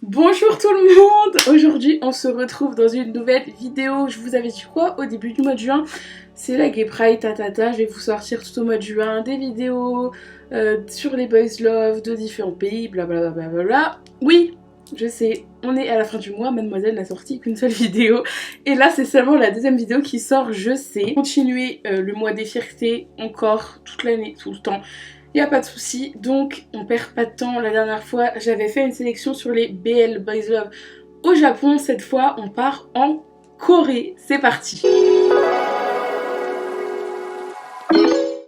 Bonjour tout le monde. Aujourd'hui on se retrouve dans une nouvelle vidéo. Je vous avais dit quoi au début du mois de juin? C'est la Gay Pride, tatata. Je vais vous sortir tout au mois de juin des vidéos sur les boys love de différents pays, blablabla. Bla bla bla. Oui, je sais, on est à la fin du mois, mademoiselle n'a sorti qu'une seule vidéo. Et là c'est seulement la deuxième vidéo qui sort, je sais. Continuer le mois des fiertés encore toute l'année, tout le temps. Il n'y a pas de souci, donc on perd pas de temps. La dernière fois, j'avais fait une sélection sur les BL Boys Love au Japon. Cette fois, on part en Corée. C'est parti.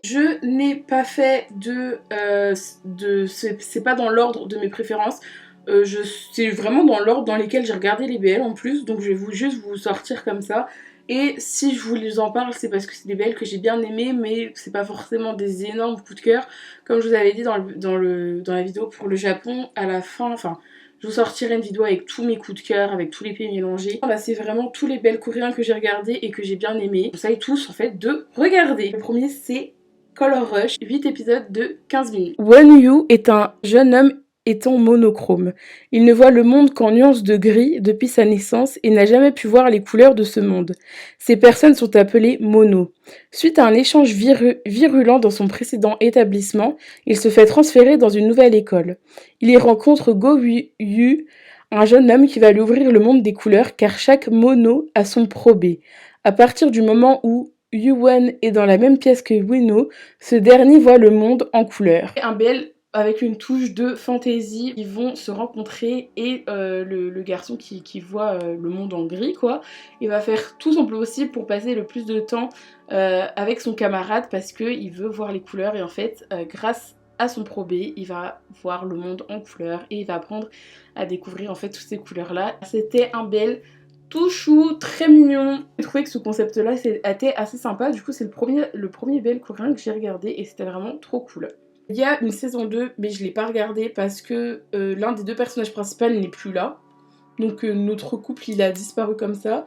Je n'ai pas fait c'est pas dans l'ordre de mes préférences. C'est vraiment dans l'ordre dans lequel j'ai regardé les BL en plus. Donc je vais juste vous sortir comme ça. Et si je vous les en parle, c'est parce que c'est des BL que j'ai bien aimés, mais c'est pas forcément des énormes coups de cœur. Comme je vous avais dit dans la vidéo pour le Japon, à la fin, enfin, je vous sortirai une vidéo avec tous mes coups de cœur, avec tous les pays mélangés. Là, c'est vraiment tous les BL coréens que j'ai regardés et que j'ai bien aimés. Je vous conseille tous, en fait, de regarder. Le premier, c'est Color Rush, 8 épisodes de 15 minutes. Won-Yu est un jeune homme étant monochrome. Il ne voit le monde qu'en nuances de gris depuis sa naissance et n'a jamais pu voir les couleurs de ce monde. Ces personnes sont appelées mono. Suite à un échange virulent dans son précédent établissement, il se fait transférer dans une nouvelle école. Il y rencontre Go-Yu, un jeune homme qui va lui ouvrir le monde des couleurs car chaque mono a son probé. À partir du moment où Yuwon est dans la même pièce que Wino, ce dernier voit le monde en couleurs. Un BL avec une touche de fantaisie, ils vont se rencontrer et le garçon qui voit le monde en gris, quoi, il va faire tout son possible pour passer le plus de temps avec son camarade parce qu'il veut voir les couleurs et en fait, grâce à son probé, il va voir le monde en couleurs et il va apprendre à découvrir en fait toutes ces couleurs-là. C'était un BL tout chou, très mignon. J'ai trouvé que ce concept-là était assez sympa, du coup c'est le premier BL coréen que j'ai regardé et c'était vraiment trop cool. Il y a une saison 2, mais je l'ai pas regardée parce que l'un des deux personnages principaux n'est plus là. Donc notre couple, il a disparu comme ça.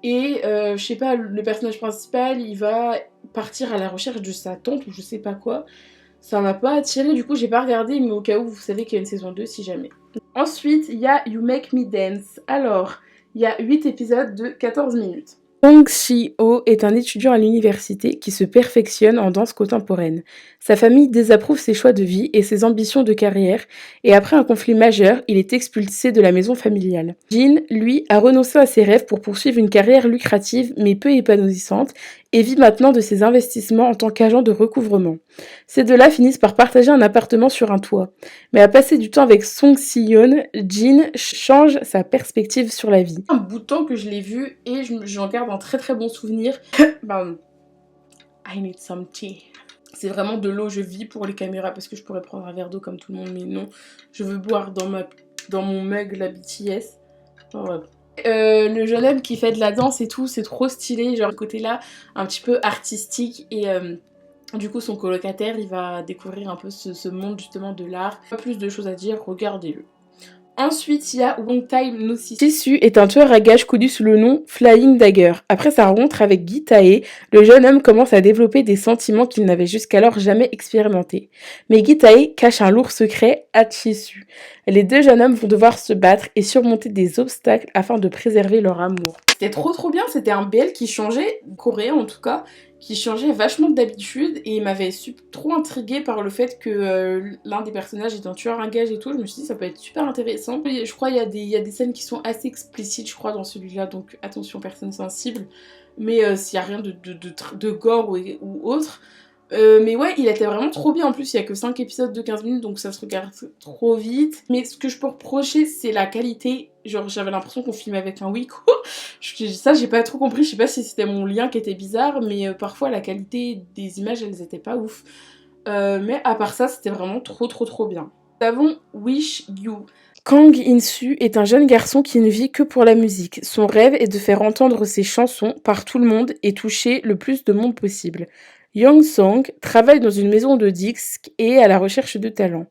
Et je sais pas, le personnage principal, il va partir à la recherche de sa tante ou je sais pas quoi. Ça m'a pas attiré, du coup j'ai pas regardé, mais au cas où vous savez qu'il y a une saison 2 si jamais. Ensuite, il y a You Make Me Dance. Alors, il y a 8 épisodes de 14 minutes. Song Si-ho est un étudiant à l'université qui se perfectionne en danse contemporaine. Sa famille désapprouve ses choix de vie et ses ambitions de carrière, et après un conflit majeur, il est expulsé de la maison familiale. Jin, lui, a renoncé à ses rêves pour poursuivre une carrière lucrative mais peu épanouissante, et vit maintenant de ses investissements en tant qu'agent de recouvrement. Ces deux-là finissent par partager un appartement sur un toit. Mais à passer du temps avec Song Si-yeon, Jin change sa perspective sur la vie. Un bout de temps que je l'ai vu et j'en garde un très très bon souvenir. Pardon. I need some tea. C'est vraiment de l'eau, je vis pour les caméras parce que je pourrais prendre un verre d'eau comme tout le monde, mais non. Je veux boire dans mon mug la BTS. Oh, ouais. Le jeune homme qui fait de la danse et tout, c'est trop stylé, genre le côté là un petit peu artistique et du coup son colocataire il va découvrir un peu ce monde justement de l'art. Pas plus de choses à dire, regardez-le. Ensuite, il y a One Time No Sissu. Sissu est un tueur à gages connu sous le nom Flying Dagger. Après sa rencontre avec Gi Tae, le jeune homme commence à développer des sentiments qu'il n'avait jusqu'alors jamais expérimentés. Mais Gi Tae cache un lourd secret à Sissu. Les deux jeunes hommes vont devoir se battre et surmonter des obstacles afin de préserver leur amour. C'était trop bien, c'était un BL qui changeait, coréen en tout cas, qui changeait vachement d'habitude et il m'avait trop intriguée par le fait que l'un des personnages est un tueur à gages et tout. Je me suis dit ça peut être super intéressant. Je crois qu'il y a des scènes qui sont assez explicites je crois dans celui-là, donc attention personnes sensibles. Mais s'il n'y a rien de gore ou autre. Mais ouais, il était vraiment trop bien. En plus, il y a que 5 épisodes de 15 minutes, donc ça se regarde trop vite. Mais ce que je peux reprocher, c'est la qualité. Genre, j'avais l'impression qu'on filmait avec un Wiko. Ça, j'ai pas trop compris. Je sais pas si c'était mon lien qui était bizarre, mais parfois, la qualité des images, elles étaient pas ouf. Mais à part ça, c'était vraiment trop bien. Nous avons Wish You. Kang In-soo est un jeune garçon qui ne vit que pour la musique. Son rêve est de faire entendre ses chansons par tout le monde et toucher le plus de monde possible. Young Song travaille dans une maison de disques et est à la recherche de talents.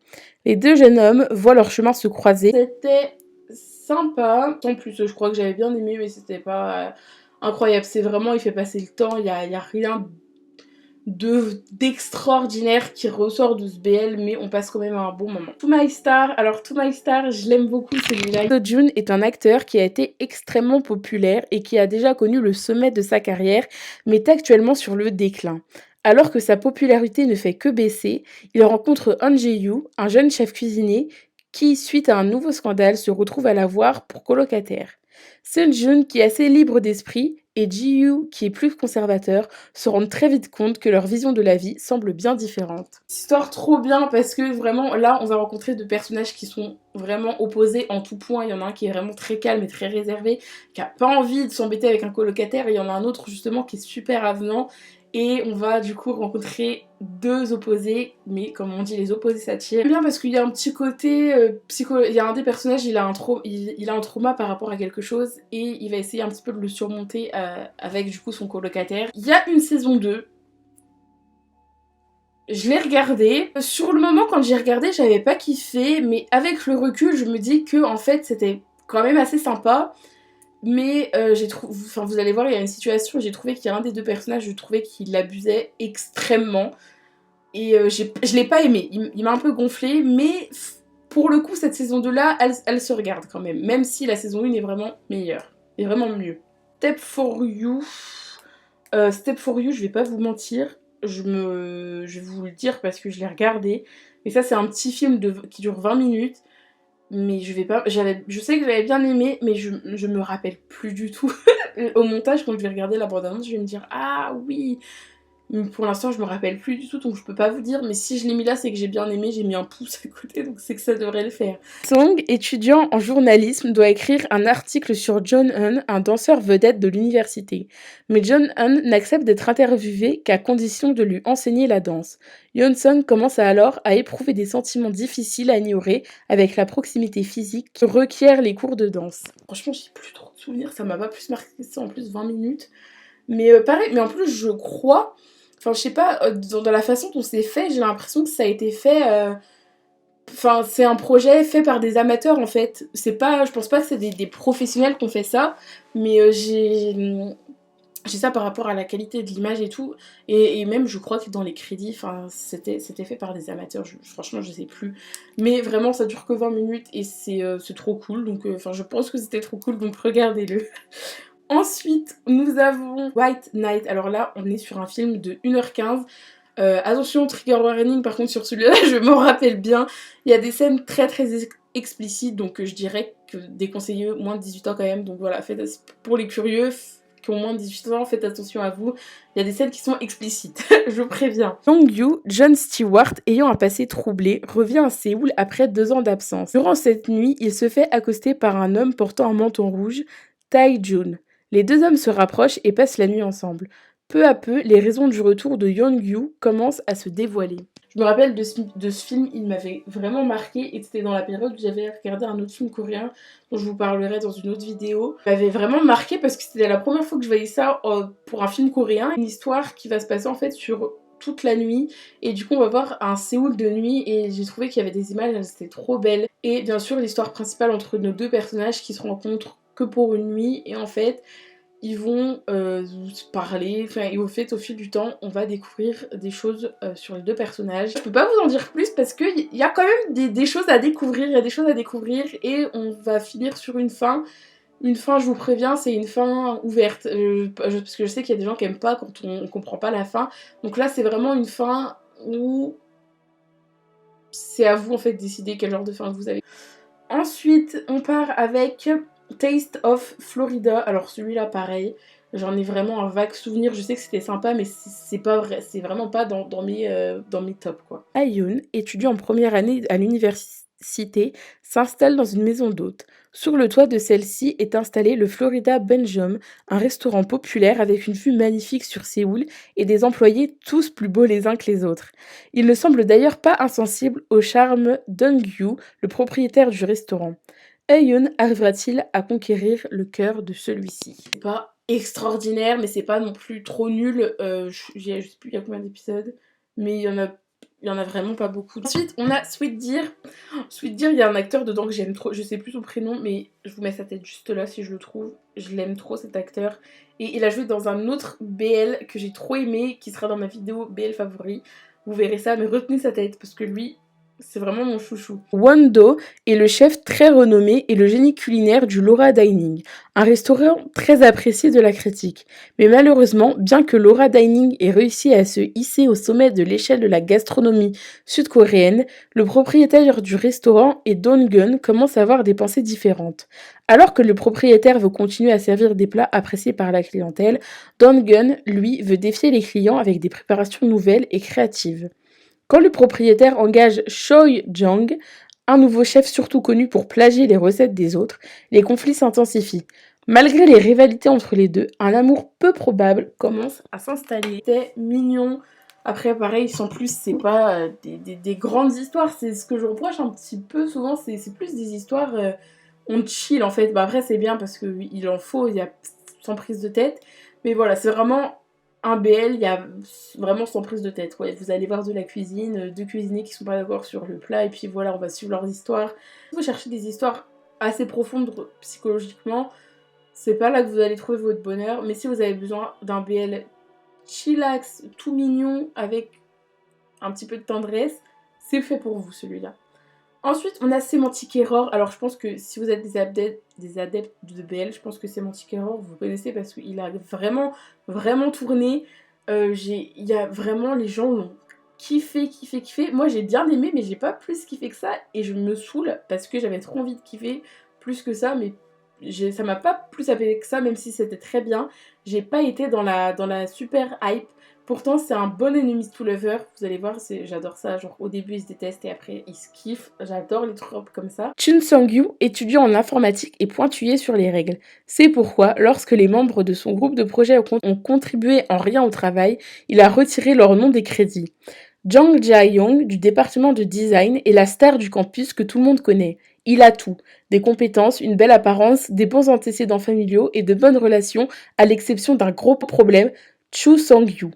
Les deux jeunes hommes voient leur chemin se croiser. C'était sympa. En plus, je crois que j'avais bien aimé, mais c'était pas incroyable. C'est vraiment, il fait passer le temps, il y a rien d'extraordinaire qui ressort de ce BL, mais on passe quand même un bon moment. To My Star, alors To My Star, je l'aime beaucoup celui-là. So Jun est un acteur qui a été extrêmement populaire et qui a déjà connu le sommet de sa carrière, mais est actuellement sur le déclin. Alors que sa popularité ne fait que baisser, il rencontre Han Jae-woo, un jeune chef cuisinier, qui, suite à un nouveau scandale, se retrouve à la voir pour colocataire. Sun Jun, qui est assez libre d'esprit, et Ji-Yoo, qui est plus conservateur, se rendent très vite compte que leur vision de la vie semble bien différente. Histoire trop bien parce que vraiment là on va rencontrer deux personnages qui sont vraiment opposés en tout point. Il y en a un qui est vraiment très calme et très réservé, qui a pas envie de s'embêter avec un colocataire, et il y en a un autre justement qui est super avenant. Et on va du coup rencontrer deux opposés, mais comme on dit, les opposés s'attirent. Bien parce qu'il y a un petit côté il y a un des personnages, il a un trauma par rapport à quelque chose et il va essayer un petit peu de le surmonter avec du coup son colocataire. Il y a une saison 2. Je l'ai regardée. Sur le moment, quand j'ai regardé, j'avais pas kiffé, mais avec le recul, je me dis que en fait, c'était quand même assez sympa. Mais vous allez voir, il y a une situation où j'ai trouvé qu'il y a un des deux personnages, je trouvais qu'il l'abusait extrêmement. Et je l'ai pas aimé. Il m'a un peu gonflé, mais pour le coup, cette saison 2 là, elle se regarde quand même. Même si la saison 1 est vraiment meilleure. Est vraiment mieux. Step for You. Step for You, je vais pas vous mentir. Je vais vous le dire parce que je l'ai regardé. Mais ça, c'est un petit film qui dure 20 minutes. Mais je vais pas. Je sais que j'avais bien aimé, mais je me rappelle plus du tout. Au montage, quand je vais regarder la bande-annonce, je vais me dire ah oui. Mais pour l'instant, je me rappelle plus du tout, donc je peux pas vous dire. Mais si je l'ai mis là, c'est que j'ai bien aimé. J'ai mis un pouce à côté, donc c'est que ça devrait le faire. Song, étudiant en journalisme, doit écrire un article sur John Hun, un danseur vedette de l'université. Mais John Hun n'accepte d'être interviewé qu'à condition de lui enseigner la danse. Yeon-sung commence alors à éprouver des sentiments difficiles à ignorer avec la proximité physique que requièrent les cours de danse. Franchement, j'ai plus trop de souvenirs, ça m'a pas plus marqué que ça, en plus 20 minutes. Mais pareil, mais en plus je crois, enfin je sais pas, dans la façon dont c'est fait, j'ai l'impression que ça a été fait, enfin c'est un projet fait par des amateurs en fait. C'est pas, je pense pas que c'est des professionnels qui ont fait ça, mais j'ai ça par rapport à la qualité de l'image et tout, et même je crois que dans les crédits, enfin c'était fait par des amateurs, franchement je sais plus, mais vraiment ça dure que 20 minutes et c'est trop cool, donc enfin je pense que c'était trop cool, donc regardez-le. Ensuite, nous avons White Knight. Alors là, on est sur un film de 1h15. Attention, trigger warning, par contre sur celui-là, je m'en rappelle bien. Il y a des scènes très très explicites, donc je dirais que déconseillé moins de 18 ans quand même. Donc voilà, pour les curieux qui ont moins de 18 ans, faites attention à vous. Il y a des scènes qui sont explicites, je vous préviens. Dong-yu, John Stewart, ayant un passé troublé, revient à Séoul après 2 ans d'absence. Durant cette nuit, il se fait accoster par un homme portant un menton rouge, Tae-jun. Les deux hommes se rapprochent et passent la nuit ensemble. Peu à peu, les raisons du retour de Yeon-gyu commencent à se dévoiler. Je me rappelle de ce film, il m'avait vraiment marqué et c'était dans la période où j'avais regardé un autre film coréen dont je vous parlerai dans une autre vidéo. Il m'avait vraiment marqué parce que c'était la première fois que je voyais ça pour un film coréen. Une histoire qui va se passer en fait sur toute la nuit et du coup on va voir un Séoul de nuit et j'ai trouvé qu'il y avait des images, elles étaient trop belles. Et bien sûr l'histoire principale entre nos deux personnages qui se rencontrent que pour une nuit et en fait ils vont se parler, enfin et au fait au fil du temps on va découvrir des choses sur les deux personnages. Je peux pas vous en dire plus parce qu'il y a quand même des choses à découvrir, il y a des choses à découvrir et on va finir sur une fin. Une fin, je vous préviens, c'est une fin ouverte, parce que je sais qu'il y a des gens qui aiment pas quand on comprend pas la fin. Donc là c'est vraiment une fin où c'est à vous en fait de décider quel genre de fin vous avez. Ensuite on part avec Taste of Florida. Alors celui-là pareil, j'en ai vraiment un vague souvenir, je sais que c'était sympa mais c'est pas vrai, c'est vraiment pas dans mes tops quoi. Ayun, étudiant en première année à l'université, s'installe dans une maison d'hôtes. Sur le toit de celle-ci est installé le Florida Benjum, un restaurant populaire avec une vue magnifique sur Séoul et des employés tous plus beaux les uns que les autres. Il ne semble d'ailleurs pas insensible au charme d'Eun-gyu, le propriétaire du restaurant. Eun arrivera-t-il à conquérir le cœur de celui-ci? C'est pas extraordinaire, mais c'est pas non plus trop nul. Je sais plus il y a combien d'épisodes, mais il y en a vraiment pas beaucoup. Ensuite, on a Sweet Deer. Sweet Deer, il y a un acteur dedans que j'aime trop. Je sais plus son prénom, mais je vous mets sa tête juste là si je le trouve. Je l'aime trop cet acteur. Et il a joué dans un autre BL que j'ai trop aimé, qui sera dans ma vidéo BL favori. Vous verrez ça, mais retenez sa tête parce que lui, c'est vraiment mon chouchou. Wando est le chef très renommé et le génie culinaire du Laura Dining, un restaurant très apprécié de la critique. Mais malheureusement, bien que Laura Dining ait réussi à se hisser au sommet de l'échelle de la gastronomie sud-coréenne, le propriétaire du restaurant et Dong-gun commencent à avoir des pensées différentes. Alors que le propriétaire veut continuer à servir des plats appréciés par la clientèle, Dong-gun, lui, veut défier les clients avec des préparations nouvelles et créatives. Quand le propriétaire engage Choi Jang, un nouveau chef surtout connu pour plagier les recettes des autres, les conflits s'intensifient. Malgré les rivalités entre les deux, un amour peu probable commence à s'installer. C'est mignon. Après, pareil, sans plus, c'est pas des grandes histoires. C'est ce que je reproche un petit peu souvent, c'est plus des histoires. On chill en fait. Bah, après, c'est bien parce qu'il en faut, il y a sans prise de tête. Mais voilà, c'est vraiment un BL, il y a vraiment sans prise de tête. Ouais, vous allez voir de la cuisine, deux cuisiniers qui sont pas d'accord sur le plat, et puis voilà, on va suivre leurs histoires. Si vous cherchez des histoires assez profondes psychologiquement, c'est pas là que vous allez trouver votre bonheur. Mais si vous avez besoin d'un BL chillax, tout mignon, avec un petit peu de tendresse, c'est fait pour vous celui-là. Ensuite, on a Semantic Error. Alors, je pense que si vous êtes des adeptes de BL, je pense que Semantic Error, vous connaissez parce qu'il a vraiment, vraiment tourné. Il y a vraiment, les gens l'ont kiffé, kiffé, kiffé. Moi, j'ai bien aimé, mais j'ai pas plus kiffé que ça. Et je me saoule parce que j'avais trop envie de kiffer plus que ça. Mais ça m'a pas plus appelé que ça, même si c'était très bien. J'ai pas été dans la super hype. Pourtant, c'est un bon enemies to lover. Vous allez voir, j'adore ça. Genre, au début, ils se détestent et après, ils se kiffent. J'adore les tropes comme ça. Chun Sang-yu, étudiant en informatique, est pointillé sur les règles. C'est pourquoi, lorsque les membres de son groupe de projet ont contribué en rien au travail, il a retiré leur nom des crédits. Jang Jae-yong, du département de design, est la star du campus que tout le monde connaît. Il a tout. Des compétences, une belle apparence, des bons antécédents familiaux et de bonnes relations, à l'exception d'un gros problème, Chu Sang-yu.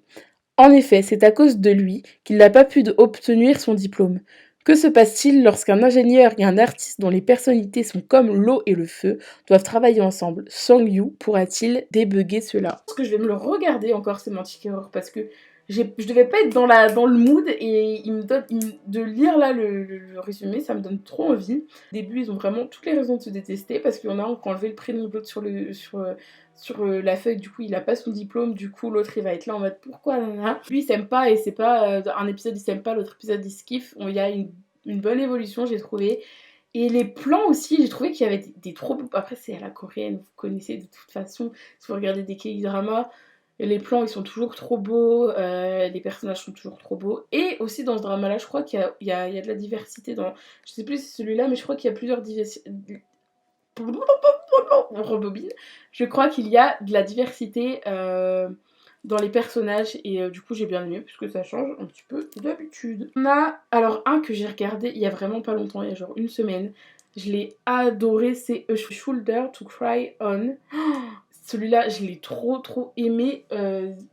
En effet, c'est à cause de lui qu'il n'a pas pu obtenir son diplôme. Que se passe-t-il lorsqu'un ingénieur et un artiste dont les personnalités sont comme l'eau et le feu doivent travailler ensemble? Sang-yu pourra-t-il débugger cela? Je pense que je vais me le regarder encore, Semantic Error, parce que je devais pas être dans le mood et de lire là le résumé, ça me donne trop envie. Au début, ils ont vraiment toutes les raisons de se détester parce qu'il y en a un qui a enlevé le prénom de l'autre sur la feuille, du coup il a pas son diplôme, du coup l'autre il va être là en mode pourquoi là. Lui il s'aime pas et c'est pas un épisode il s'aime pas, l'autre épisode il se kiffe. Il y a une bonne évolution j'ai trouvé. Et les plans aussi, j'ai trouvé qu'il y avait des trop beaux. Après c'est à la coréenne, vous connaissez de toute façon, si vous regardez des K-dramas, les plans ils sont toujours trop beaux, les personnages sont toujours trop beaux. Et aussi dans ce drama là je crois qu'il y a de la diversité dans. Je sais plus si c'est celui-là mais je crois qu'il y a plusieurs diversités. On rebobine. Je crois qu'il y a de la diversité dans les personnages et du coup j'ai bien aimé puisque ça change un petit peu d'habitude. On a alors un que j'ai regardé il y a vraiment pas longtemps, il y a genre une semaine. Je l'ai adoré, c'est A Shoulder to Cry On. Celui-là, je l'ai trop aimé.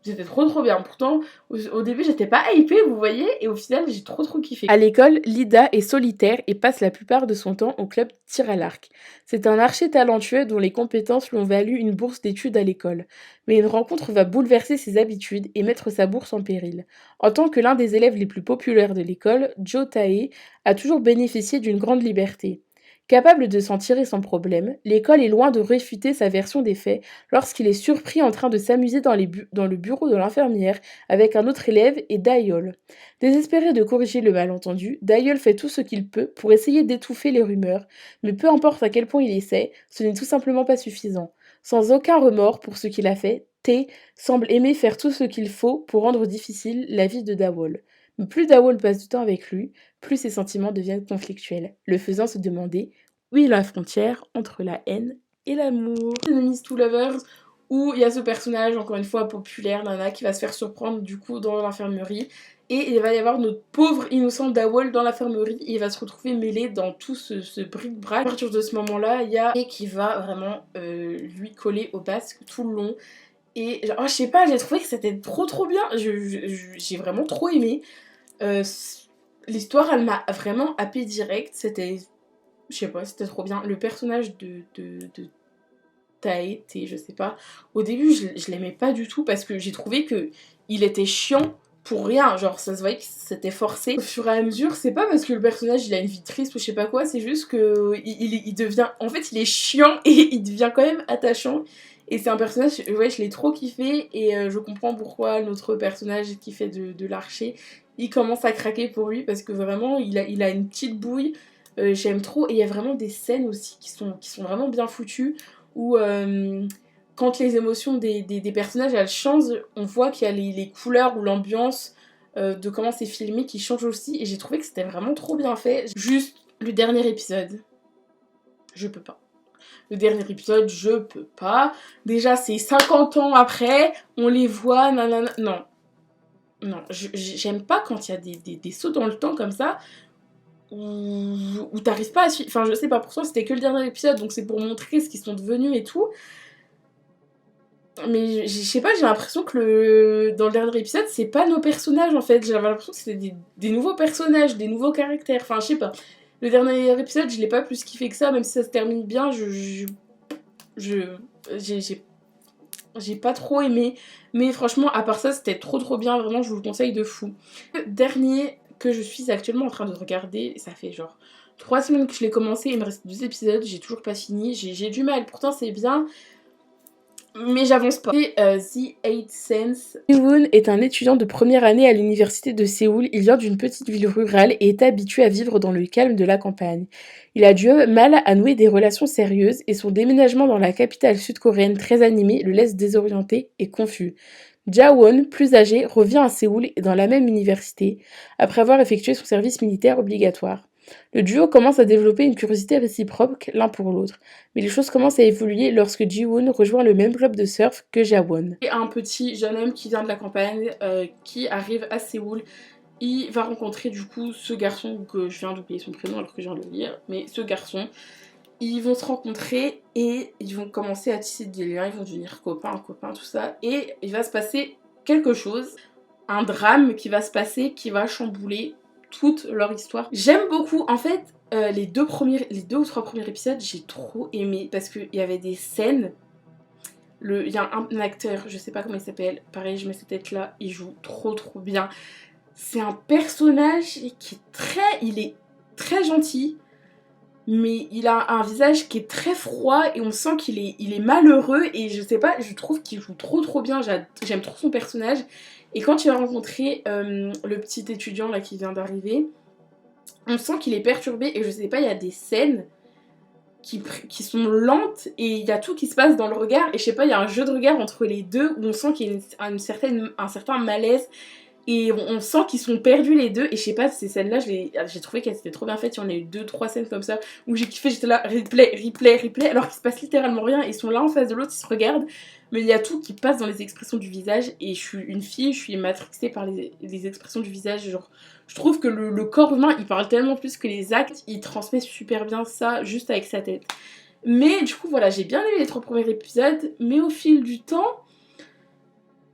C'était trop bien. Pourtant, au début, j'étais pas hypée, vous voyez, et au final, j'ai trop kiffé. À l'école, Lida est solitaire et passe la plupart de son temps au club tir à l'arc. C'est un archer talentueux dont les compétences lui ont valu une bourse d'études à l'école. Mais une rencontre va bouleverser ses habitudes et mettre sa bourse en péril. En tant que l'un des élèves les plus populaires de l'école, Jo Tae a toujours bénéficié d'une grande liberté. Capable de s'en tirer sans problème, l'école est loin de réfuter sa version des faits lorsqu'il est surpris en train de s'amuser dans le bureau de l'infirmière avec un autre élève et Dayol. Désespéré de corriger le malentendu, Dayol fait tout ce qu'il peut pour essayer d'étouffer les rumeurs, mais peu importe à quel point il essaie, ce n'est tout simplement pas suffisant. Sans aucun remords pour ce qu'il a fait, T semble aimer faire tout ce qu'il faut pour rendre difficile la vie de Dawol. Mais plus Dawol passe du temps avec lui, plus ses sentiments deviennent conflictuels, le faisant se demander où est la frontière entre la haine et l'amour. Enemies to Lovers, où il y a ce personnage, encore une fois populaire, Nana, qui va se faire surprendre du coup dans l'infirmerie. Et il va y avoir notre pauvre innocent Dawol dans l'infirmerie. Et il va se retrouver mêlé dans tout ce bric-brac. À partir de ce moment-là, il y a et qui va vraiment lui coller au basque tout le long. Et je sais pas, j'ai trouvé que c'était trop bien. J'ai vraiment trop aimé. l'histoire, elle m'a vraiment happé direct. C'était, je sais pas, c'était trop bien. Le personnage de Tae, je sais pas. Au début, je l'aimais pas du tout parce que j'ai trouvé que il était chiant pour rien. Genre, ça se voyait que c'était forcé. Au fur et à mesure, c'est pas parce que le personnage il a une vie triste ou je sais pas quoi, c'est juste que il devient. En fait, il est chiant et il devient quand même attachant. Et c'est un personnage, ouais, je l'ai trop kiffé et je comprends pourquoi notre personnage qui fait de l'archer, il commence à craquer pour lui parce que vraiment, il a une petite bouille. J'aime trop et il y a vraiment des scènes aussi qui sont vraiment bien foutues où quand les émotions des personnages elles changent, on voit qu'il y a les couleurs ou l'ambiance de comment c'est filmé qui change aussi et j'ai trouvé que c'était vraiment trop bien fait. Juste le dernier épisode, je peux pas. Le dernier épisode, je peux pas. Déjà c'est 50 ans après, on les voit, nanana. Non. Non, j'aime pas quand il y a des sauts dans le temps comme ça où t'arrives pas à suivre. Enfin, je sais pas, pourtant c'était que le dernier épisode, donc c'est pour montrer ce qu'ils sont devenus et tout. Mais je sais pas, j'ai l'impression que dans le dernier épisode, c'est pas nos personnages en fait. J'avais l'impression que c'était des nouveaux personnages, des nouveaux caractères. Enfin, je sais pas. Le dernier épisode, je l'ai pas plus kiffé que ça, même si ça se termine bien. J'ai j'ai pas trop aimé. Mais franchement, à part ça, c'était trop bien. Vraiment, je vous le conseille de fou. Le dernier que je suis actuellement en train de regarder, ça fait genre 3 semaines que je l'ai commencé. Il me reste 2 épisodes, j'ai toujours pas fini. J'ai du mal. Pourtant, c'est bien. Mais j'avance pas. C'est The Eight Sense. Ji-woon est un étudiant de première année à l'université de Séoul. Il vient d'une petite ville rurale et est habitué à vivre dans le calme de la campagne. Il a du mal à nouer des relations sérieuses et son déménagement dans la capitale sud-coréenne très animée le laisse désorienté et confus. Ja-won, plus âgé, revient à Séoul et dans la même université après avoir effectué son service militaire obligatoire. Le duo commence à développer une curiosité réciproque l'un pour l'autre, mais les choses commencent à évoluer lorsque Ji-woon rejoint le même club de surf que Ja-won. Et un petit jeune homme qui vient de la campagne, qui arrive à Séoul, il va rencontrer du coup ce garçon que je viens d'oublier son prénom alors que je viens de le lire, mais ce garçon, ils vont se rencontrer et ils vont commencer à tisser des liens, ils vont devenir copains, tout ça, et il va se passer quelque chose, un drame qui va se passer, qui va chambouler toute leur histoire. J'aime beaucoup, en fait, les deux ou trois premiers épisodes, j'ai trop aimé parce qu'il y avait des scènes. Il y a un acteur, je sais pas comment il s'appelle, pareil, je mets cette tête là, il joue trop bien. C'est un personnage qui il est très gentil, mais il a un visage qui est très froid et on sent il est malheureux et je sais pas, je trouve qu'il joue trop bien, j'aime trop son personnage. Et quand il va rencontrer le petit étudiant là qui vient d'arriver, on sent qu'il est perturbé et je sais pas, il y a des scènes qui sont lentes et il y a tout qui se passe dans le regard et je sais pas, il y a un jeu de regard entre les deux où on sent qu'il y a un certain malaise et on sent qu'ils sont perdus les deux et je sais pas, ces scènes là j'ai trouvé qu'elles étaient trop bien faites. Il y en a eu 2-3 scènes comme ça où j'ai kiffé, j'étais là replay alors qu'il se passe littéralement rien, ils sont l'un en face de l'autre, ils se regardent mais il y a tout qui passe dans les expressions du visage et je suis une fille, je suis matrixée par les expressions du visage. Genre je trouve que le corps humain il parle tellement plus que les actes, il transmet super bien ça juste avec sa tête. Mais du coup voilà, j'ai bien aimé les 3 premiers épisodes, mais au fil du temps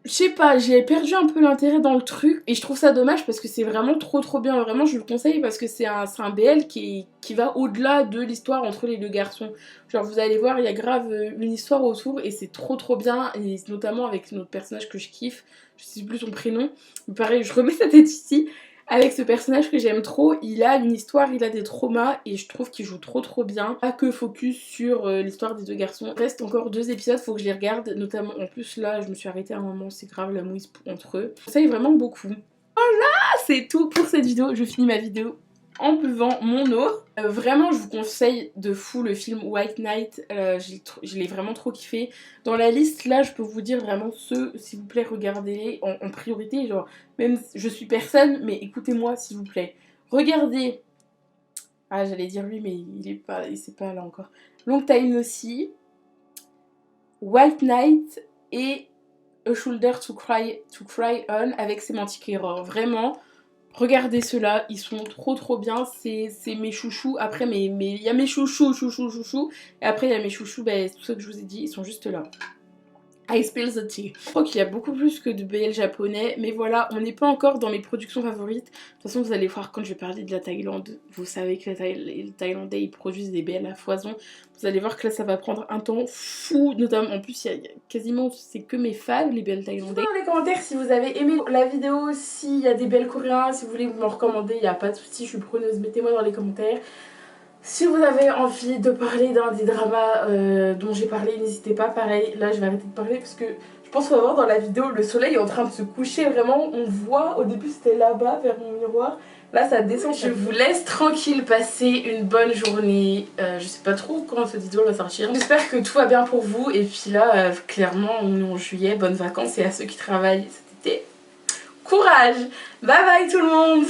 je sais pas, j'ai perdu un peu l'intérêt dans le truc et je trouve ça dommage parce que c'est vraiment trop bien. Vraiment, je le conseille parce que c'est un BL qui va au-delà de l'histoire entre les deux garçons. Genre, vous allez voir, il y a grave une histoire autour et c'est trop bien. Et notamment avec notre personnage que je kiffe, je sais plus son prénom. Pareil, je remets sa tête ici. Avec ce personnage que j'aime trop, il a une histoire, il a des traumas et je trouve qu'il joue trop bien. Pas que focus sur l'histoire des deux garçons. Il reste encore 2 épisodes, faut que je les regarde. Notamment, en plus là, je me suis arrêtée à un moment, c'est grave la mouise entre eux. Je conseille vraiment beaucoup. Voilà, c'est tout pour cette vidéo. Je finis ma vidéo en buvant mon eau. Vraiment, je vous conseille de fou le film White Knight. Je l'ai vraiment trop kiffé. Dans la liste, là, je peux vous dire vraiment ceux, s'il vous plaît, regardez-les en priorité. Genre, même je suis personne, mais écoutez-moi, s'il vous plaît. Regardez. Ah, j'allais dire lui, mais c'est pas là encore. Long Time aussi. White Knight et A Shoulder to Cry On avec Semantic Error. Vraiment. Regardez ceux-là, ils sont trop bien, c'est mes chouchous. Après, il y a mes chouchous, et après il y a mes chouchous, tous ceux que je vous ai dit, ils sont juste là. I spill the tea. Je crois qu'il y a beaucoup plus que de BL japonais, mais voilà, on n'est pas encore dans mes productions favorites. De toute façon, vous allez voir quand je vais parler de la Thaïlande, vous savez que les Thaïlandais ils produisent des BL à foison. Vous allez voir que là ça va prendre un temps fou, notamment en plus il y a quasiment, c'est que mes fans les BL thaïlandais. Dans les commentaires si vous avez aimé la vidéo, s'il y a des BL coréens, si vous voulez me recommander, il n'y a pas de souci, je suis preneuse, mettez-moi dans les commentaires. Si vous avez envie de parler d'un des dramas dont j'ai parlé, n'hésitez pas. Pareil, là je vais arrêter de parler parce que je pense qu'on va voir dans la vidéo le soleil est en train de se coucher. Vraiment, on voit, au début c'était là-bas vers mon miroir. Là ça descend. Je vous laisse tranquille passer une bonne journée. Je sais pas trop quand cette vidéo va sortir. J'espère que tout va bien pour vous. Et puis là, clairement, on est en juillet. Bonnes vacances et à ceux qui travaillent cet été, courage. Bye bye tout le monde.